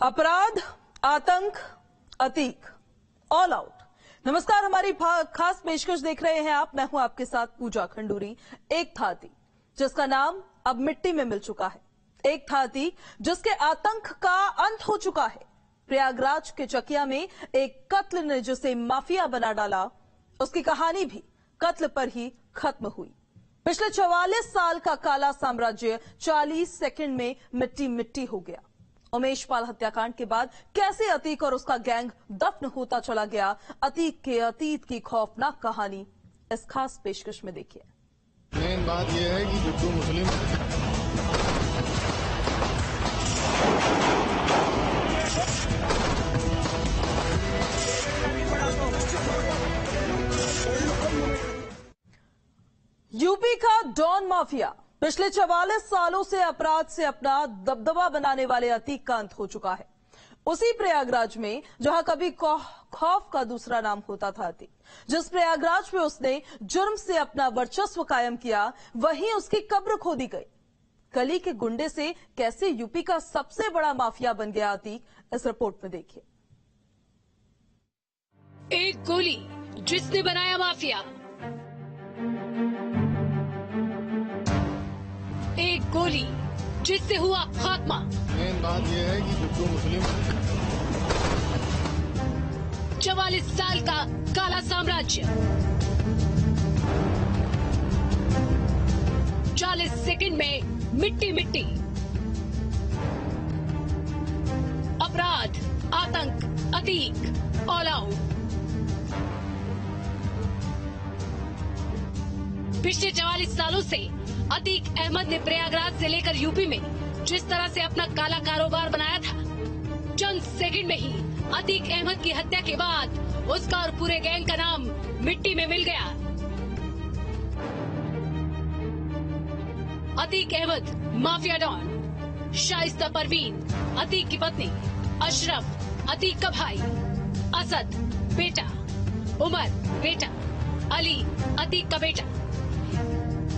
अपराध, आतंक, Atiq, all out. नमस्कार, हमारी खास पेशकश देख रहे हैं आप। मैं हूं आपके साथ पूजा खंडूरी। एक था अतीक जिसका नाम अब मिट्टी में मिल चुका है। एक था अतीक जिसके आतंक का अंत हो चुका है। प्रयागराज के चकिया में एक कत्ल ने जिसे माफिया बना डाला, उसकी कहानी भी कत्ल पर ही खत्म हुई। पिछले 44 साल का काला साम्राज्य 40 सेकंड में मिट्टी मिट्टी हो गया। उमेश पाल हत्याकांड के बाद कैसे अतीक और उसका गैंग दफन होता चला गया, अतीक के अतीत की खौफनाक कहानी इस खास पेशकश में देखिए। मेन बात यह है कि गुड्डू मुस्लिम यूपी का डॉन माफिया पिछले 44 सालों से अपराध से अपना दबदबा बनाने वाले अतीक का अंत हो चुका है। उसी प्रयागराज में जहां कभी खौफ का दूसरा नाम होता था अतीक, जिस प्रयागराज में उसने जुर्म से अपना वर्चस्व कायम किया, वहीं उसकी कब्र खोदी गई। गली के गुंडे से कैसे यूपी का सबसे बड़ा माफिया बन गया अतीक, इस रिपोर्ट में देखिए। एक गोली जिसने बनाया माफिया, एक गोली जिससे हुआ खात्मा। मेन बात यह है कि गुड्डू मुस्लिम 44 साल का काला साम्राज्य 40 सेकंड में मिट्टी मिट्टी। अपराध, आतंक, अतीक, ऑल आउट। पिछले 44 सालों से अतीक अहमद ने प्रयागराज से लेकर यूपी में जिस तरह से अपना काला कारोबार बनाया था, चंद सेकंड में ही अतीक अहमद की हत्या के बाद उसका और पूरे गैंग का नाम मिट्टी में मिल गया। अतीक अहमद माफिया डॉन, शाइस्ता परवीन अतीक की पत्नी, अशरफ अतीक का भाई, असद बेटा, उमर बेटा, अली अतीक का बेटा।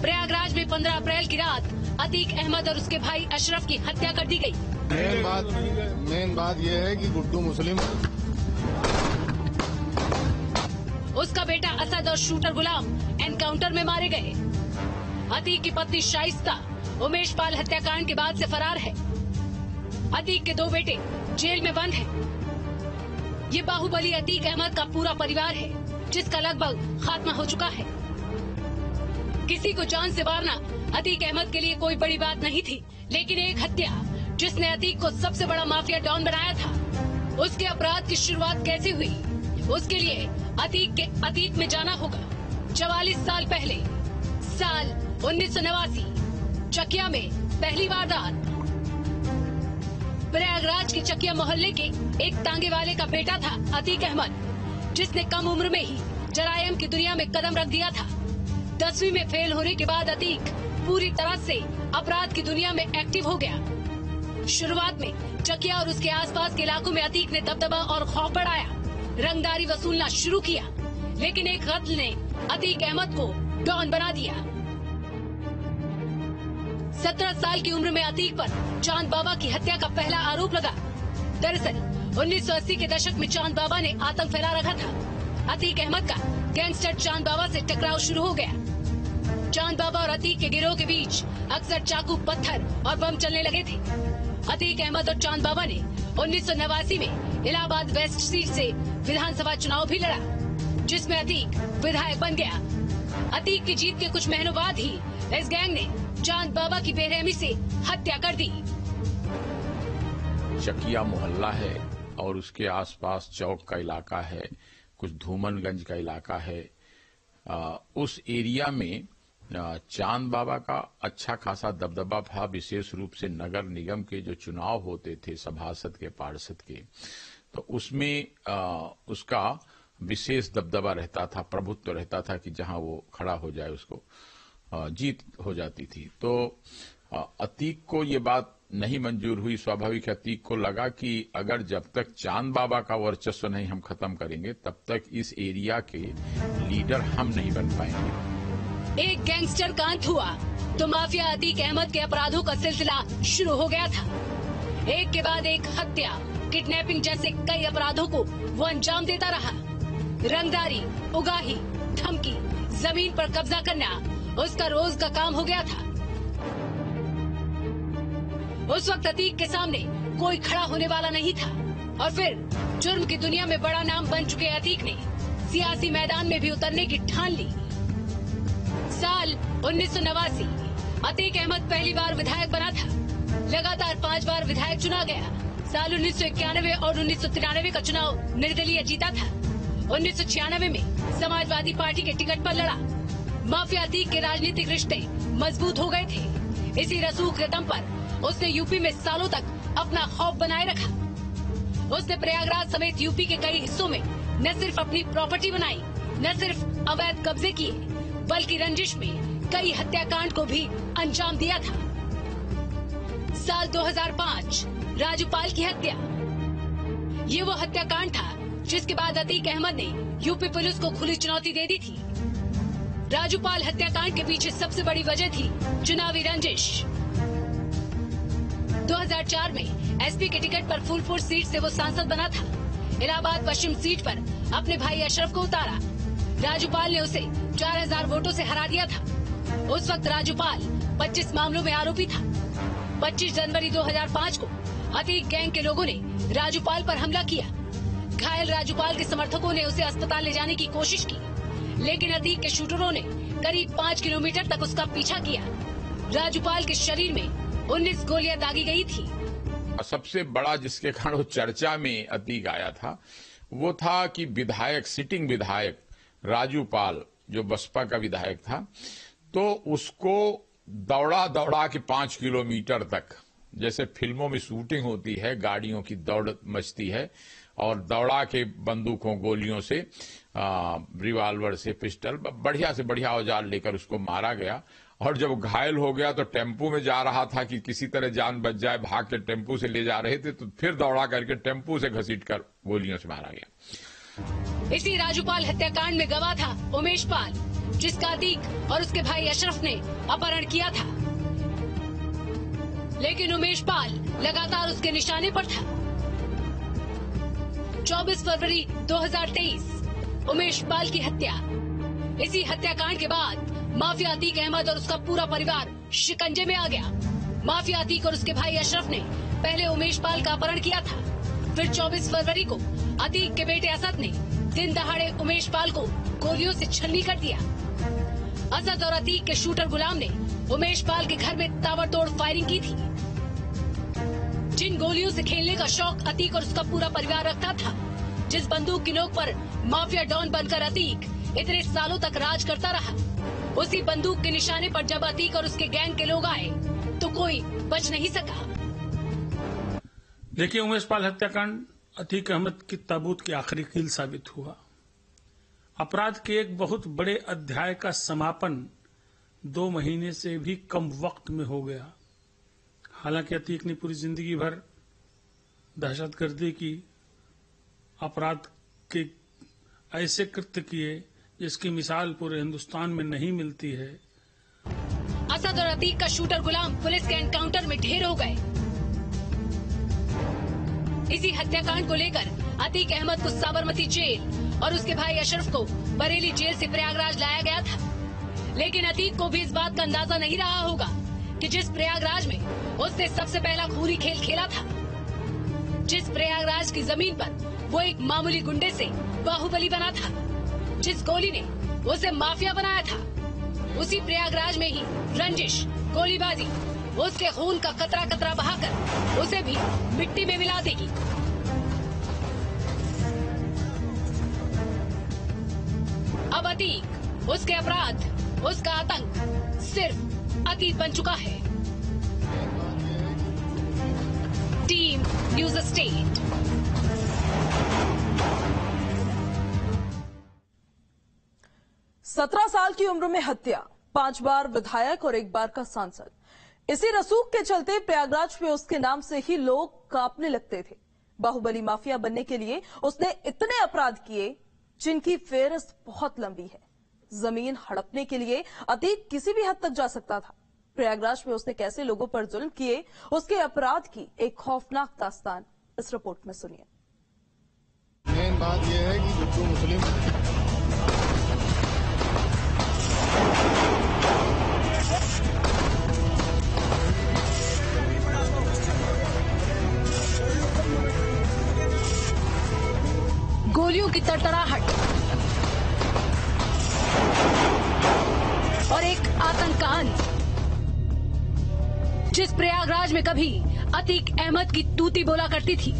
प्रयागराज में 15 अप्रैल की रात अतीक अहमद और उसके भाई अशरफ की हत्या कर दी गई। मेन बात यह है कि गुड्डू मुस्लिम उसका बेटा असद और शूटर गुलाम एनकाउंटर में मारे गए। अतीक की पत्नी शाइस्ता उमेश पाल हत्याकांड के बाद से फरार है। अतीक के 2 बेटे जेल में बंद हैं। ये बाहुबली अतीक अहमद का पूरा परिवार है, जिसका लगभग खात्मा हो चुका है। किसी को जान से मारना अतीक अहमद के लिए कोई बड़ी बात नहीं थी, लेकिन एक हत्या जिसने अतीक को सबसे बड़ा माफिया डॉन बनाया था, उसके अपराध की शुरुआत कैसे हुई, उसके लिए अतीक के अतीत में जाना होगा। 44 साल पहले, साल 1989, चकिया में पहली वारदात। प्रयागराज के चकिया मोहल्ले के एक तांगे वाले का बेटा था अतीक अहमद, जिसने कम उम्र में ही जरायम की दुनिया में कदम रख दिया था। 10वीं में फेल होने के बाद अतीक पूरी तरह से अपराध की दुनिया में एक्टिव हो गया। शुरुआत में चकिया और उसके आसपास के इलाकों में अतीक ने दबदबा और खौफ बढ़ाया, रंगदारी वसूलना शुरू किया, लेकिन एक कत्ल ने अतीक अहमद को डॉन बना दिया। 17 साल की उम्र में अतीक पर चांद बाबा की हत्या का पहला आरोप लगा। दरअसल 1980 के दशक में चांद बाबा ने आतंक फैला रखा था। अतीक अहमद का गैंगस्टर चांद बाबा से टकराव शुरू हो गया। चांद बाबा और अतीक के गिरोह के बीच अक्सर चाकू, पत्थर और बम चलने लगे थे। अतीक अहमद और चांद बाबा ने 1989 में इलाहाबाद वेस्ट सीट से विधानसभा चुनाव भी लड़ा, जिसमें अतीक विधायक बन गया। अतीक की जीत के कुछ महीनों बाद ही इस गैंग ने चांद बाबा की बेरहमी से हत्या कर दी। चकिया मोहल्ला है और उसके आसपास चौक का इलाका है, कुछ धूमनगंज का इलाका है। उस एरिया में चांद बाबा का अच्छा खासा दबदबा था, विशेष रूप से नगर निगम के जो चुनाव होते थे सभासद के, पार्षद के, तो उसमें उसका विशेष दबदबा रहता था, प्रभुत्व रहता था कि जहां वो खड़ा हो जाए उसको जीत हो जाती थी। तो अतीक को ये बात नहीं मंजूर हुई। स्वाभाविक अतीक को लगा कि अगर जब तक चांद बाबा का वर्चस्व नहीं हम खत्म करेंगे, तब तक इस एरिया के लीडर हम नहीं बन पाएंगे। एक गैंगस्टर का अंत हुआ तो माफिया अतीक अहमद के अपराधों का सिलसिला शुरू हो गया था। एक के बाद एक हत्या, किडनैपिंग जैसे कई अपराधों को वो अंजाम देता रहा। रंगदारी, उगाही, धमकी, जमीन पर कब्जा करना उसका रोज का काम हो गया था। उस वक्त अतीक के सामने कोई खड़ा होने वाला नहीं था और फिर जुर्म की दुनिया में बड़ा नाम बन चुके अतीक ने सियासी मैदान में भी उतरने की ठान ली। साल 1989 अतीक अहमद पहली बार विधायक बना था। लगातार 5 बार विधायक चुना गया। साल 1991 और 1993 का चुनाव निर्दलीय जीता था। 1996 में समाजवादी पार्टी के टिकट पर लड़ा। माफिया अतीक के राजनीतिक रिश्ते मजबूत हो गए थे। इसी रसूख के दम पर उसने यूपी में सालों तक अपना खौफ बनाए रखा। उसने प्रयागराज समेत यूपी के कई हिस्सों में न सिर्फ अपनी प्रॉपर्टी बनाई, न सिर्फ अवैध कब्जे किए, बल्कि रंजिश में कई हत्याकांड को भी अंजाम दिया था। साल 2005 राजूपाल की हत्या, ये वो हत्याकांड था जिसके बाद अतीक अहमद ने यूपी पुलिस को खुली चुनौती दे दी थी। राजूपाल हत्याकांड के पीछे सबसे बड़ी वजह थी चुनावी रंजिश। 2004 में एसपी के टिकट पर फूलपुर सीट से वो सांसद बना था। इलाहाबाद पश्चिम सीट पर अपने भाई अशरफ को उतारा। राजूपाल ने उसे 4000 वोटों से हरा दिया था। उस वक्त राजूपाल 25 मामलों में आरोपी था। 25 जनवरी 2005 को अतीक गैंग के लोगों ने राजूपाल पर हमला किया। घायल राजूपाल के समर्थकों ने उसे अस्पताल ले जाने की कोशिश की, लेकिन अतीक के शूटरों ने करीब 5 किलोमीटर तक उसका पीछा किया। राजूपाल के शरीर में 19 गोलियां दागी गई थी। सबसे बड़ा जिसके कारण वो चर्चा में अतीक आया था वो था कि विधायक, सिटिंग विधायक राजूपाल जो बसपा का विधायक था, तो उसको दौड़ा दौड़ा के 5 किलोमीटर तक, जैसे फिल्मों में शूटिंग होती है, गाड़ियों की दौड़ मचती है, और दौड़ा के बंदूकों, गोलियों से, रिवाल्वर से, पिस्टल, बढ़िया से बढ़िया औजार लेकर उसको मारा गया। और जब घायल हो गया तो टेम्पू में जा रहा था कि किसी तरह जान बच जाए, भाग के टेम्पू से ले जा रहे थे, तो फिर दौड़ा करके टेम्पू से घसीटकर गोलियों से मारा गया। इसी राजूपाल हत्याकांड में गवाह था उमेश पाल, जिसका अतीक और उसके भाई अशरफ ने अपहरण किया था। लेकिन उमेश पाल लगातार उसके निशाने पर था। 24 फरवरी 2023 उमेश पाल की हत्या। इसी हत्याकांड के बाद माफिया अतीक अहमद और उसका पूरा परिवार शिकंजे में आ गया। माफिया अतीक और उसके भाई अशरफ ने पहले उमेश पाल का अपहरण किया था। फिर 24 फरवरी को अतीक के बेटे असद ने दिन दहाड़े उमेश पाल को गोलियों से छलनी कर दिया। असद और अतीक के शूटर गुलाम ने उमेश पाल के घर में ताबड़तोड़ फायरिंग की थी। जिन गोलियों से खेलने का शौक अतीक और उसका पूरा परिवार रखता था, जिस बंदूक की नोक पर माफिया डॉन बनकर अतीक इतने सालों तक राज करता रहा, उसी बंदूक के निशाने पर जब अतीक और उसके गैंग के लोग आए तो कोई बच नहीं सका। देखिए, उमेश पाल हत्याकांड अतीक अहमद की ताबूत की आखिरी कील साबित हुआ। अपराध के एक बहुत बड़े अध्याय का समापन 2 महीने से भी कम वक्त में हो गया। हालांकि अतीक ने पूरी जिंदगी भर दहशतगर्दी की, अपराध के ऐसे कृत्य किए जिसकी मिसाल पूरे हिंदुस्तान में नहीं मिलती है। असद और अतीक का शूटर गुलाम पुलिस के एनकाउंटर में ढेर हो गए। इसी हत्याकांड को लेकर अतीक अहमद को साबरमती जेल और उसके भाई अशरफ को बरेली जेल से प्रयागराज लाया गया था। लेकिन अतीक को भी इस बात का अंदाजा नहीं रहा होगा कि जिस प्रयागराज में उसने सबसे पहला खूनी खेल खेला था, जिस प्रयागराज की जमीन पर वो एक मामूली गुंडे से बाहुबली बना था, जिस गोली ने उसे माफिया बनाया था, उसी प्रयागराज में ही रंजिश, गोलीबाजी, उसके खून का कतरा कतरा बहाकर उसे भी मिट्टी में मिला देगी। अब अतीक, उसके अपराध, उसका आतंक सिर्फ अतीत बन चुका है। Team news state. सत्रह साल की उम्र में हत्या, 5 बार विधायक और 1 बार का सांसद। इसी रसूख के चलते प्रयागराज में उसके नाम से ही लोग कांपने लगते थे। बाहुबली माफिया बनने के लिए उसने इतने अपराध किए जिनकी फेहरिस्त बहुत लंबी है। जमीन हड़पने के लिए अतीक किसी भी हद तक जा सकता था। प्रयागराज में उसने कैसे लोगों पर जुल्म किए, उसके अपराध की एक खौफनाक दास्तान इस रिपोर्ट में सुनिए। मेन बात यह है कि गुड्डू मुस्लिम गोलियों की तड़तड़ाहट और एक आतंककांड। जिस प्रयागराज में कभी अतीक अहमद की तूती बोला करती थी,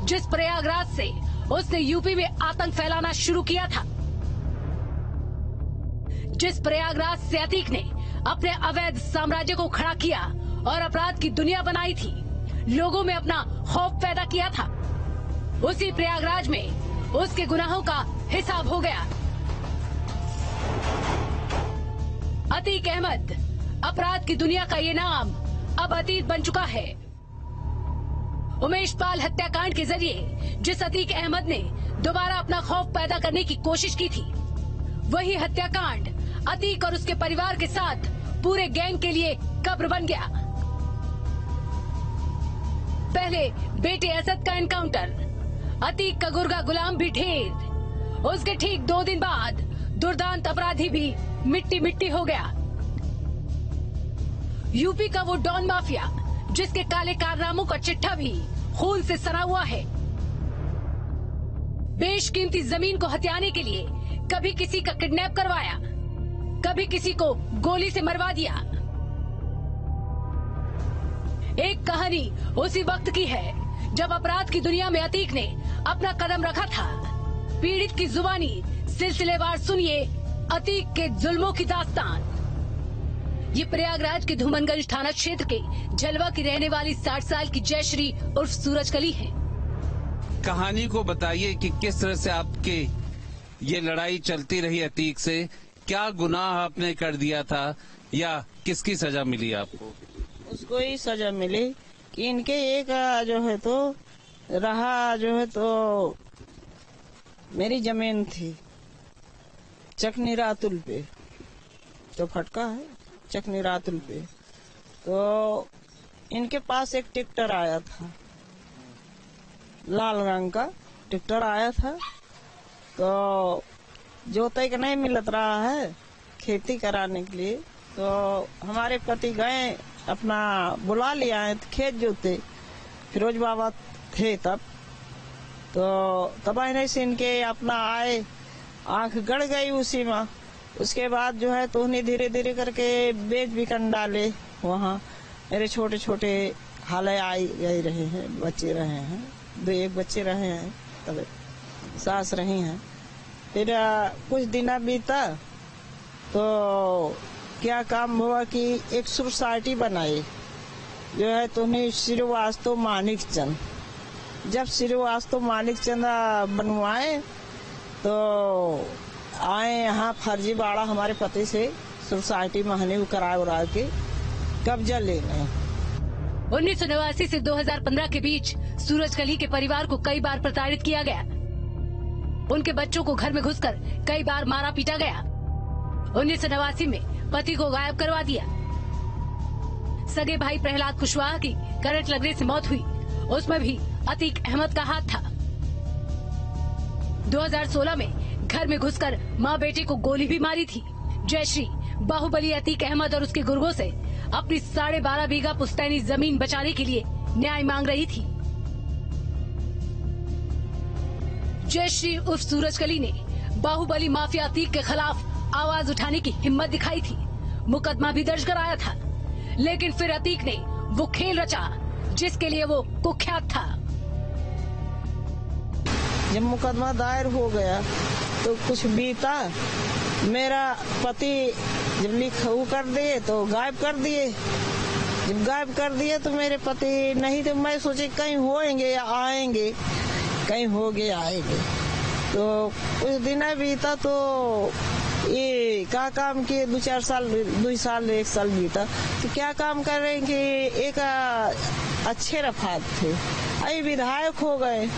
जिस प्रयागराज से उसने यूपी में आतंक फैलाना शुरू किया था, जिस प्रयागराज से अतीक ने अपने अवैध साम्राज्य को खड़ा किया और अपराध की दुनिया बनाई थी, लोगों में अपना खौफ पैदा किया था, उसी प्रयागराज में उसके गुनाहों का हिसाब हो गया। अतीक अहमद, अपराध की दुनिया का ये नाम अब अतीत बन चुका है। उमेश पाल हत्याकांड के जरिए जिस अतीक अहमद ने दोबारा अपना खौफ पैदा करने की कोशिश की थी, वही हत्याकांड अतीक और उसके परिवार के साथ पूरे गैंग के लिए कब्र बन गया। पहले बेटे असद का एनकाउंटर, अतीक का गुर्गा गुलाम भी ढेर, उसके ठीक 2 दिन बाद दुर्दांत अपराधी भी मिट्टी मिट्टी हो गया। यूपी का वो डॉन माफिया जिसके काले कारनामों का चिट्ठा भी खून से सना हुआ है, बेशकीमती जमीन को हथियाने के लिए कभी किसी का किडनैप करवाया, कभी किसी को गोली से मरवा दिया। एक कहानी उसी वक्त की है जब अपराध की दुनिया में अतीक ने अपना कदम रखा था। पीड़ित की जुबानी सिलसिलेवार सुनिए अतीक के जुल्मों की दास्तान। ये प्रयागराज के धूमनगंज थाना क्षेत्र के जलवा की रहने वाली 60 साल की जयश्री उर्फ सूरजकली है। कहानी को बताइए कि किस तरह से आपके ये लड़ाई चलती रही अतीक से, क्या गुनाह आपने कर दिया था या किसकी सजा मिली आपको? उसको ही सजा मिली कि इनके एक जो है तो रहा जो है तो मेरी जमीन थी चकनी रातुल पे, जो फटका है चकनी रातुल पे, तो इनके पास एक ट्रैक्टर आया था, लाल रंग का ट्रैक्टर आया था। तो जोताई का नहीं मिलत रहा है खेती कराने के लिए, तो हमारे पति गए अपना बुला लिया है खेत जोते, फिरोज बाबा थे तब, तो तब नहीं से इनके अपना आए, आंख गड़ गई उसी में। उसके बाद जो है तो उन्हें धीरे धीरे करके बेच बिकन डाले। वहाँ मेरे छोटे छोटे हाले आई गए रहे हैं, बच्चे रहे हैं, 1 बच्चे रहे हैं, तब सास रही हैं। फिर कुछ दिन बीता तो क्या काम हुआ कि एक सोसाइटी बनाई, जो है तो उन्हें श्रीवास्तव मानिक चंद। जब श्रीवास्तव मानिक चंद बनवाए तो आए यहाँ फर्जी बाड़ा हमारे पति से सोसाइटी महनी कराए उड़ा के कब्जा लेने। 1989 से 2015 के बीच सूरजकली के परिवार को कई बार प्रताड़ित किया गया। उनके बच्चों को घर में घुसकर कई बार मारा पीटा गया। 1989 में पति को गायब करवा दिया। सगे भाई प्रहलाद कुशवाहा की करंट लगने से मौत हुई, उसमें भी अतीक अहमद का हाथ था। 2016 में घर में घुसकर मां बेटे को गोली भी मारी थी। जयश्री बाहुबली अतीक अहमद और उसके गुर्गों से अपनी 12.5 बीघा पुश्तैनी जमीन बचाने के लिए न्याय मांग रही थी। जयश्री उर्फ सूरजकली ने बाहुबली माफिया अतीक के खिलाफ आवाज उठाने की हिम्मत दिखाई थी। मुकदमा भी दर्ज कराया था, लेकिन फिर अतीक ने वो खेल रचा जिसके लिए वो कुख्यात था। जब मुकदमा दायर हो गया तो कुछ बीता, मेरा पति जब लिखू कर दिए तो गायब कर दिए। जब गायब कर दिए तो मेरे पति नहीं, तो मैं सोचे कहीं होंगे या आएंगे, कहीं हो गए आएंगे। तो कुछ दिन बीता तो ये क्या काम किए, 2 साल 1 साल बीता तो क्या काम कर रहे हैं कि एक अच्छे रफात थे, अभी विधायक हो गए।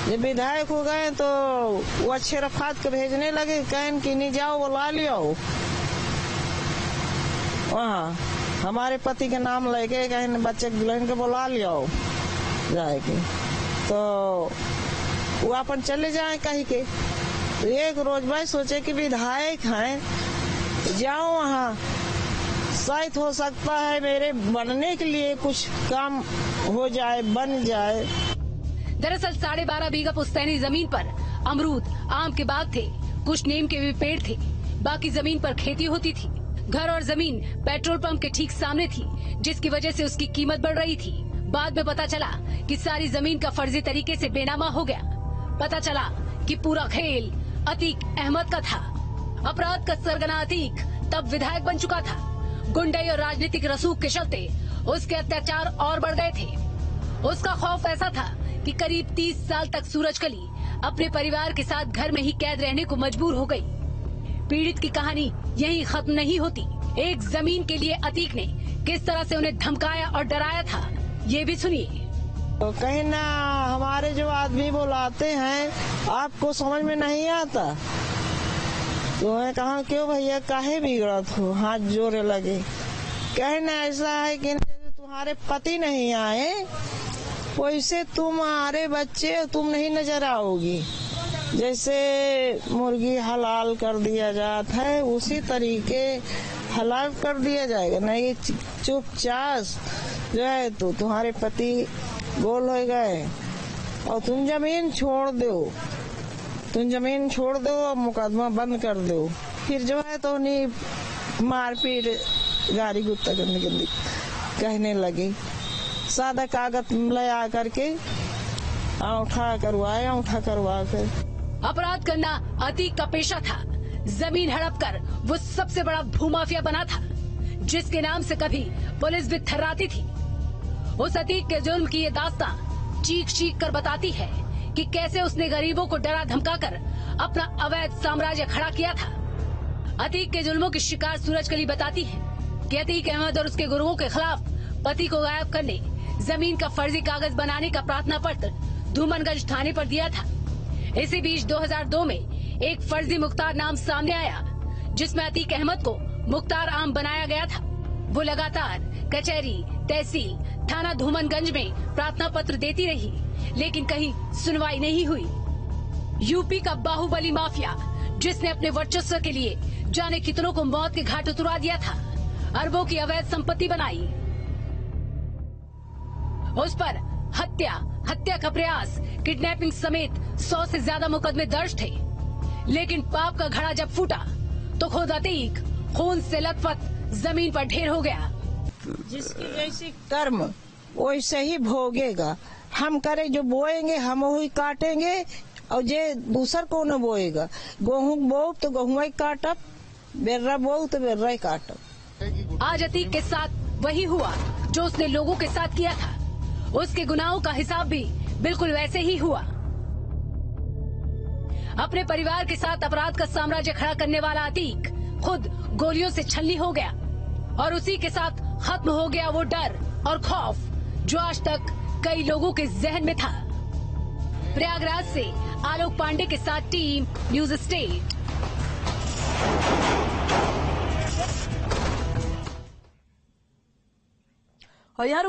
जब विधायक हो गए तो वो अच्छे रफात को भेजने लगे, कहें कि नहीं जाओ बुला लियो। वहाँ हमारे पति के नाम लेके कहें बच्चे दुल्हन के बुला लियो। जाएगी, तो वो अपन चले जाए कहीं के। तो एक रोज भाई सोचे कि विधायक हैं, जाओ वहाँ, शायद हो सकता है मेरे बनने के लिए कुछ काम हो जाए, बन जाए। दरअसल 12.5 बीघा पुश्तैनी जमीन पर अमरूद, आम के बाग थे, कुछ नीम के भी पेड़ थे, बाकी जमीन पर खेती होती थी। घर और जमीन पेट्रोल पंप के ठीक सामने थी, जिसकी वजह से उसकी कीमत बढ़ रही थी। बाद में पता चला कि सारी जमीन का फर्जी तरीके से बेनामा हो गया। पता चला कि पूरा खेल अतीक अहमद का था। अपराध का सरगना अतीक तब विधायक बन चुका था। गुंडई और राजनीतिक रसूख के चलते उसके अत्याचार और बढ़ गए थे। उसका खौफ ऐसा था कि करीब 30 साल तक सूरजकली अपने परिवार के साथ घर में ही कैद रहने को मजबूर हो गई। पीड़ित की कहानी यहीं खत्म नहीं होती। एक जमीन के लिए अतीक ने किस तरह से उन्हें धमकाया और डराया था, ये भी सुनिए। तो कहीं ना हमारे जो आदमी बुलाते हैं, आपको समझ में नहीं आता, तो मैं कहा क्यों भैया काहे बिगड़त हो, हाथ जोड़े लगे। कहना ऐसा है कि तुम्हारे पति नहीं आए, वैसे तुम्हारे बच्चे तुम नहीं नजर आओगी। जैसे मुर्गी हलाल कर दिया जाता है, उसी तरीके हलाल कर दिया जाएगा। नहीं चुपचाप जो है तो तुम्हारे पति गोल हो गए और तुम जमीन छोड़ दो, और मुकदमा बंद कर दो। फिर जो है तो नहीं मारपीट, गाड़ी गुत्ता करने के लिए कहने लगी। सादा कागज लगा करके अंगूठा करवा कर। अपराध करना अतीक का पेशा था। जमीन हड़प कर वो सबसे बड़ा भूमाफिया बना था, जिसके नाम से कभी पुलिस भी थर्राती थी। उस अतीक के जुर्म की ये दास्तां चीख कर बताती है कि कैसे उसने गरीबों को डरा धमका कर अपना अवैध साम्राज्य खड़ा किया था। अतीक के जुल्मों की शिकार सूरजकली बताती है कि अतीक अहमद और उसके गुरुओं के खिलाफ पति को गायब करने, जमीन का फर्जी कागज बनाने का प्रार्थना पत्र धूमनगंज थाने पर दिया था। इसी बीच 2002 में एक फर्जी मुख्तार नाम सामने आया, जिसमें अतीक अहमद को मुख्तार आम बनाया गया था। वो लगातार कचहरी, तहसील, थाना धूमनगंज में प्रार्थना पत्र देती रही, लेकिन कहीं सुनवाई नहीं हुई। यूपी का बाहुबली माफिया, जिसने अपने वर्चस्व के लिए जाने कितनों को मौत के घाट उतरा दिया था, अरबों की अवैध संपत्ति बनाई। उस पर हत्या का प्रयास, किडनैपिंग समेत 100 से ज्यादा मुकदमे दर्ज थे। लेकिन पाप का घड़ा जब फूटा तो खुद अतीक खून से लथपथ जमीन पर ढेर हो गया। जिसकी जैसी कर्म वैसे ही भोगेगा। हम करे जो बोएंगे हम वही काटेंगे, और जे दूसर को न बोएगा। गेहूँ बो तो गेहूँ ही काटब, बेर्रा बो तो बेर्रा ही काटब। आज अतीक के साथ वही हुआ जो उसने लोगों के साथ किया था। उसके गुनाहों का हिसाब भी बिल्कुल वैसे ही हुआ। अपने परिवार के साथ अपराध का साम्राज्य खड़ा करने वाला अतीक खुद गोलियों से छलनी हो गया, और उसी के साथ खत्म हो गया वो डर और खौफ जो आज तक कई लोगों के जहन में था। प्रयागराज से आलोक पांडे के साथ टीम न्यूज स्टेट। और यहाँ